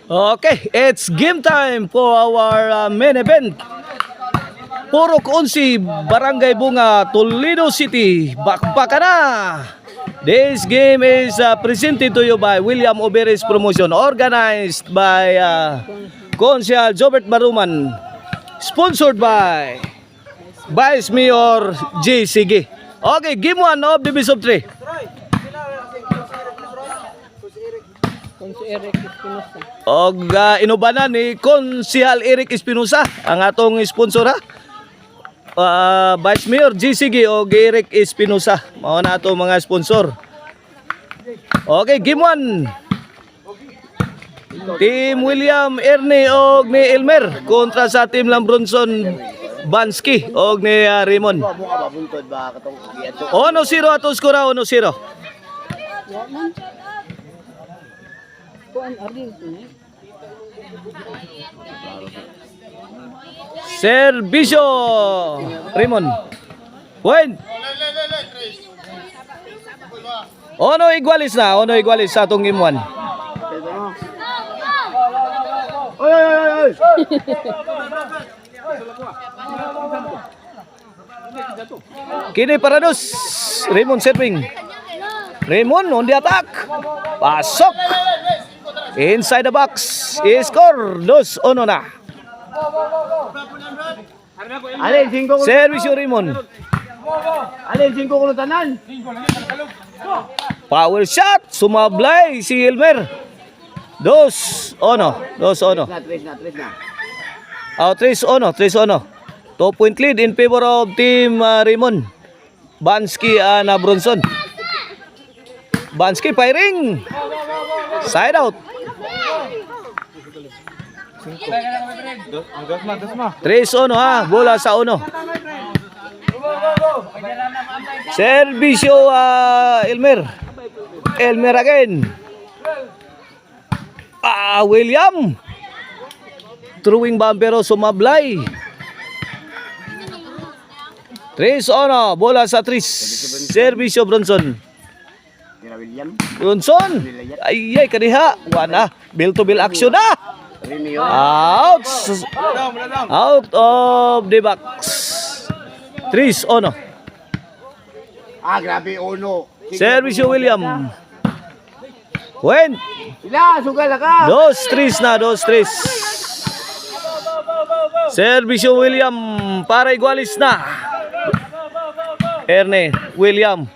Okay, it's game time for our main event. Purok 11, Barangay Bunga, Toledo City. Bakbakan na! This game is presented to you by William Oberes Promotion, organized by Consial Jobert Baruman, sponsored by Vice Mayor J. Sige. Okay, game 1 of the best of 3. Og inubanan ni Consial Eric Espinosa ang atong sponsor ha. Vice Mayor GCG o Eric Espinosa mao na ato mga sponsor. Okay, game 1. Team William Ernie og ni Elmer kontra sa Team Lambronson Bansky og ni Raymond. 1-0 ato skora, 1-0. Servisyo Raymond. Point. Ono igualis sa atong game 1. Oy. Kini para dos. Raymond serving. Raymond on the attack. Pasok. Inside the box. Score 2-1 na. Servisyo Raymond. Alin 5 kulutanan. Power shot. Sumablay si Elmer. 2-1. 2-1. Oh, 3-1. 2-point lead in favor of Team Raymond. Bansky na Bronson. Bansky firing. Side out. 3-1 ha. Bola sa 1. Servisyo Elmer. Elmer again. William. Throwing bomb pero sumablay. 3-1. Bola sa 3. Servisyo Bronson. Bronson. Ay kaniha. Wana. Bill to bill action na. Out of the box. 3-1. Grabe uno. Servisyo William. Win. Sila, sugal ka. 2-3 na, 2-3. Servisyo William para igualis na. Ernie, William.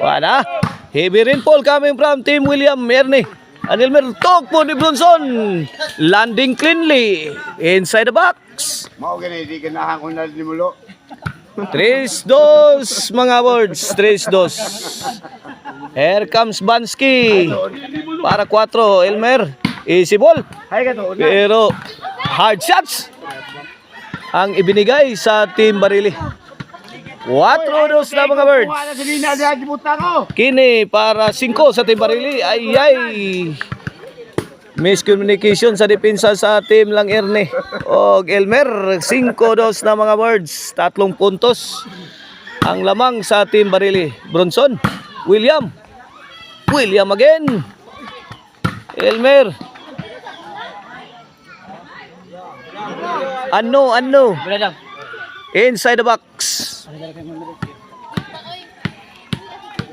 Wala. Heavy rainfall coming from Team William, Ernie. Anilmer talk po ni Bronson. Landing cleanly. Inside the box. Mao gani di ganahan ko na limulo. 3-2 mga words. 3-2. Here comes Bansky. Para 4. Elmer. Easy ball. Pero hard shots ang ibinigay sa Team Barili. 4-2 na mga birds. Kini para 5 sa Team Barili. Ay. Miscommunication sa depensa sa Team Lang Erne. Og Elmer. 5-2 na mga birds. 3 puntos ang lamang sa Team Barili. Bronson. William again. Elmer. Ano. Inside the box.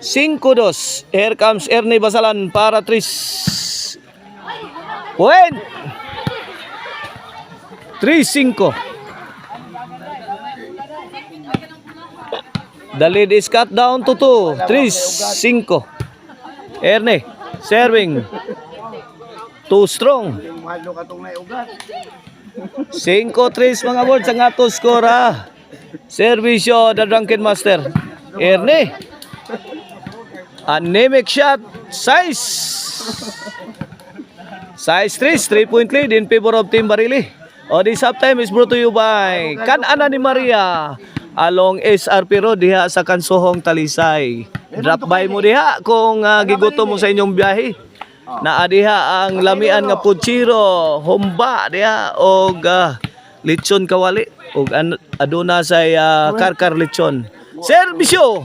5-2. Here comes Ernie Basalan para 3. Point. 3-5. The lead is cut down to 2. 3-5. Ernie serving. Too strong. 5-3 mga words ang ato score ha. Servisyo the Drunken Master. Ernie. Anemic shot. Size 3. 3-point lead in favor of Team Barili. This halftime is brought to you by Kan-ana ni Maria along SRP Road diha sa Kansohong Talisay. Drop by mo diha kung gigutom mo sa inyong biyahe. Naa diha ang lamian nga puchiro, humba diha og lechon kawali og aduna say karkar lechon. Servisyo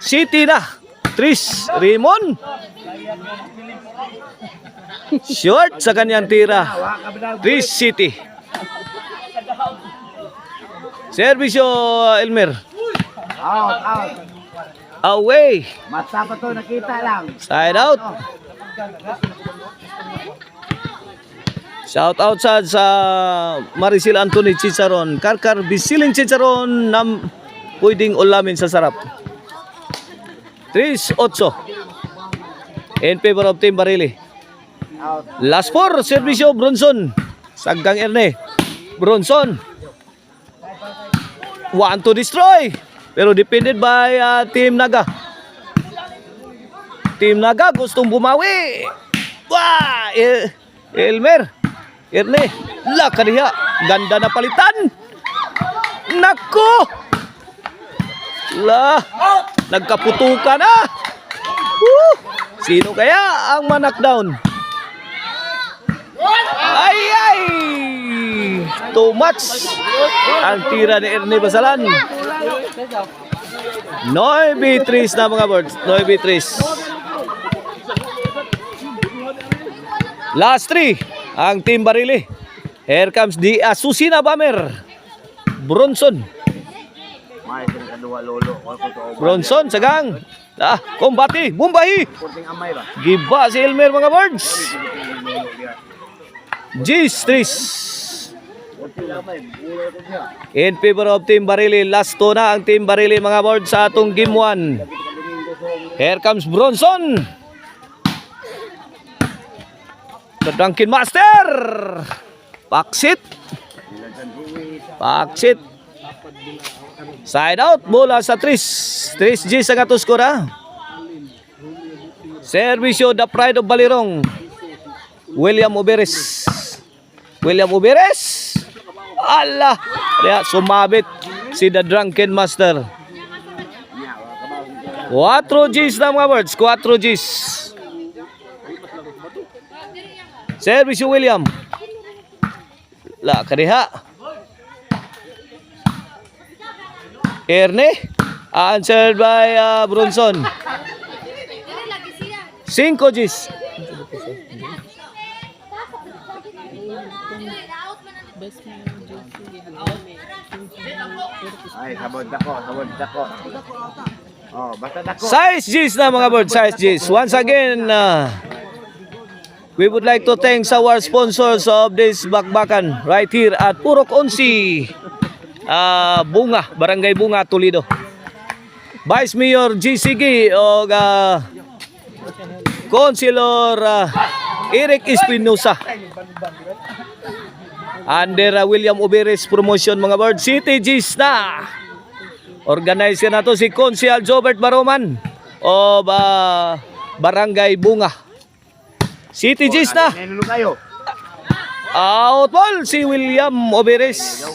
City na. Tris Raymond Short sa kanyang tira. Trish City. Servisyo, Elmer. Out. Away. Mata pa to, nakita lang. Side out. Shout out sa Maricel Anthony Chicharon. Karkar bisiling Chicharon na pwedeng ulamin sa sarap. 3-8. In favor of Team Barili. Out. Last 4, servisyo Bronson. Saggang Erne. Bronson. Want to destroy. Pero defended by Team Naga. Team Naga gustong bumawi. Wah! Elmer. Erne. Kaniya. Ganda na palitan. Nako! Nagkaputukan na. Woo! Sino kaya ang ma-knockdown? Ay! Too much. Ang tira ni Erne Basalan. 9-3 na mga birds. 9-3. Last 3. Ang Team Barili. Here comes the Asusina Bomber. Bronson. May kadua lolo. Bronson, sagang. Kombati. Bumbahi. Kunting amay ba? Giba si Elmer mga birds. G-Street. Kunting amay. Buhay ko siya. In favor of Team Barili. Last 2 na ang Team Barili mga birds sa atong game 1. Here comes Bronson. The Drunken Master. Paksit. Side out. Bola sa Tris. Tris G sa gatos ko na. Servisyo the Pride of Balirong. William Uberes. Allah. Kaya sumabit si The Drunken Master. 4 Gs na mga words. 4 Gs. Servisyo William. Kaniha. Erne. Answered by Bronson. 5 Gs. Ay, sabod ako. Oh, basta dako. 6 Gs na mga birds. 6 Gs. Once again, we would like to thank our sponsors of this bakbakan right here at Purok Onsi. Bunga, Barangay Bunga, Toledo. Vice Mayor GCG o Councilor Eric Espinosa. Under William Uberes promotion mga bird. City G's na. Organizer na to si Council Jobert Baroman o Barangay Bunga. City G's na. Nenulo kayo. Out ball si William Uberes.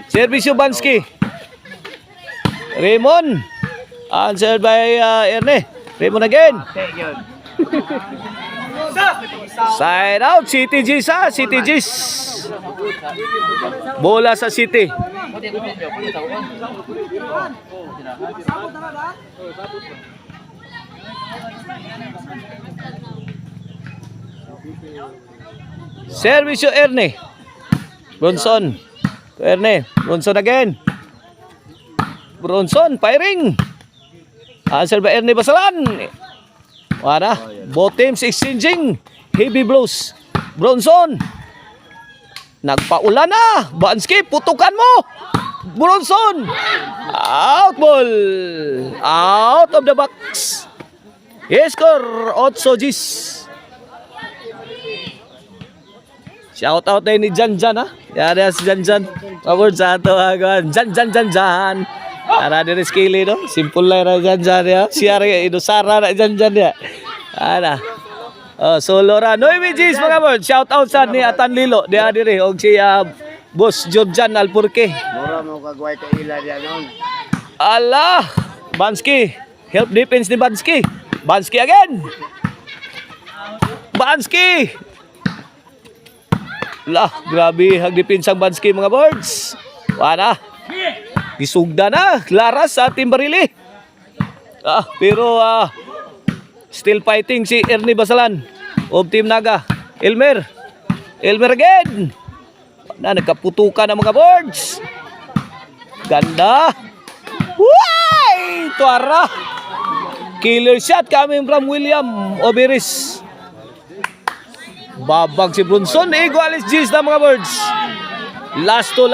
Servisyo Bansky. Raymond. Answered by Erne. Raymond again. Take yun. Side out. City G's ha. City G's. Bola sa City. Servisyo Erne. Bronson. Erne. Bronson again. Bronson firing. Answer by Erne Basalan. Wala. Both teams exchanging heavy blows. Bronson. Nagpaulan na. Bansky, putukan mo. Bronson. Out ball. Out of the box. Score 8 Gs. Shout out tayo ni Jan ha. Yara si Jan. Award sa ato agad. Jan. Ara dire skili no. Simple lang ra Jan ya. Siya ra idosara na Jan ya. Ana. Solo ra 9 Gs mga bird. Shout out sa ni Atan Lilo. Dia dire og si Boss Jorjan Alpurke. Mura mo kagway ka ila diyan noon. Allah. Bansky. Help defense ni Bansky. Bansky again. Bansky. Grabe ang depensa ng Bansky mga birds. Wala. Gisugda na, Laras sa Team Barili. Pero still fighting si Ernie Basalan of Team Naga. Elmer again. Nagkaputukan ang mga boards. Ganda. Way! Tuara. Killer shot coming from William Oberis. Babag si Brunson. Igualis G's na mga birds. Lasto.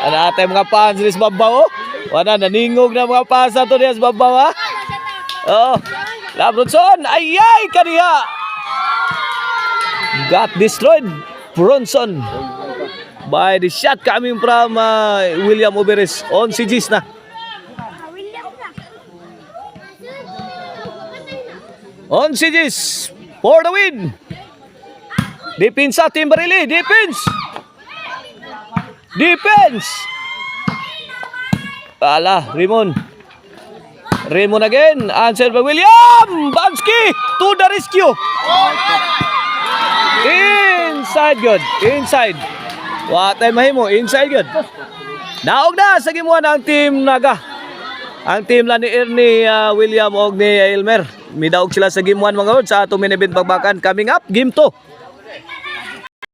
Ano natin mga fans rin sa babaw? Wala, naningog na mga fans na ito sa babaw, ha? La Brunson. Ay, kaniya. Got destroyed. Brunson. By the shot coming from William Oberis. On si G's na. On si G's for the win. Defense sa Team Barili. Defense. Raymond again. Answer by William. Bansky to the rescue. Inside good. Inside. What ay mahimo? Inside good. Naog na sa gimuan ang Team Naga. Ang team lang ni Ernie William o ni Elmer. Midaog sila sa game 1 mga lord sa atong main event bagbakan. Coming up, game 2.